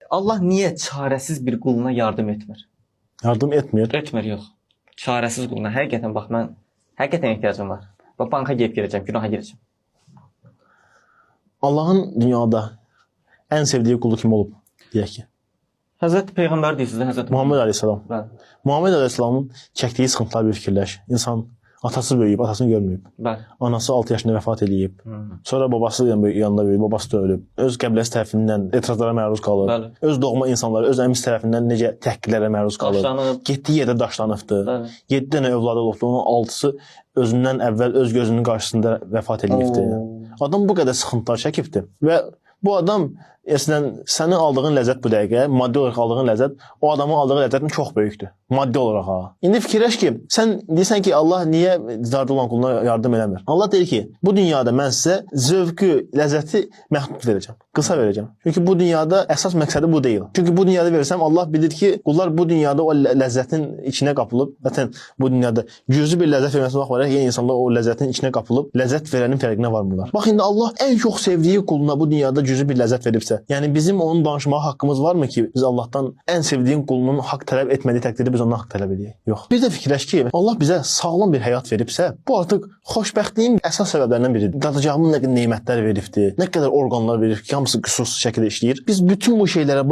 Allah niyə çarəsiz bir quluna yardım etmir? Yardım etmir. Etmir, yox. Çarəsiz quluna. Həqiqətən bax, mən həqiqətən ehtiyacım var. Bax, banka gedib girəcəm, günaha girəcəm. Allahın dünyada ən sevdiyi qulu kim olub? Deyək ki. Həzrət Peyğəmbər deyirsiniz, Həzrət Muhammed Aleyhisselam. Bəli. Muhammed Aleyhisselamın çəkdiyi sıxıntılar bir fikirləş. İnsan atası böyüyüb, atasını görməyib. Bəli. Anası 6 yaşında vəfat edib. Sonra babası yanında böyüyüb, babası da ölüb. Öz qəbiləsi tərəfindən etirazlara məruz qalıb. Bəli. Öz doğma insanları, öz əmisi tərəfindən necə təhqirlərə məruz qalıb. Daşlanıb. Getdiyi yerdə daşlanıbdı. Bəli. 7 dənə övladı olubdu. Onun 6-sı özündən əvvəl öz gözünün qarşısında vəfat edibdi. Adam bu qədər sıxıntılar çəkibdi və bu adam əslən sənin aldığın ləzzət bu dəqiqə, maddi olaraq aldığın ləzzət o adamın aldığı ləzzətin çox böyükdür. Maddi olaraq ha. İndi fikirləş ki, sən deyirsən ki, Allah niyə zarda olan quluna yardım eləmir? Allah deyir ki, bu dünyada mən sizə zövqü, ləzzəti məhdud verəcəm. Qısa verəcəm. Çünki bu dünyada əsas məqsədi bu deyil. Çünki bu dünyada versəm Allah bilir ki, qullar bu dünyada o ləzzətin içinə qapılıb, zaten bu dünyada cüzi bir ləzzət verməsinə baxmayaraq yeni insanlar o ləzzətin içinə qapılıb, ləzzət verənin fərqinə varmırlar. Bax indi Allah ən çox sevdiyi quluna bu dünyada cüzi bir ləzzət veribsə, yəni bizim onun danışmağa haqqımız varmı ki, biz Allahdan ən sevdiyin qulunun haqq tələb etmədiyi təqdirdə biz ondan haqq tələb edəyik? Yox. Bir də fikirləş ki, Allah bizə sağlam bir həyat veribsə, bu artıq xoşbəxtliyin əsas səbəblərindən biridir. Dadacağımız nə qədər nemətlər veribdir, nə qədər orqanlar verib ki, hamısı qüsursuz şəkildə işləyir. Biz bütün bu şeylərə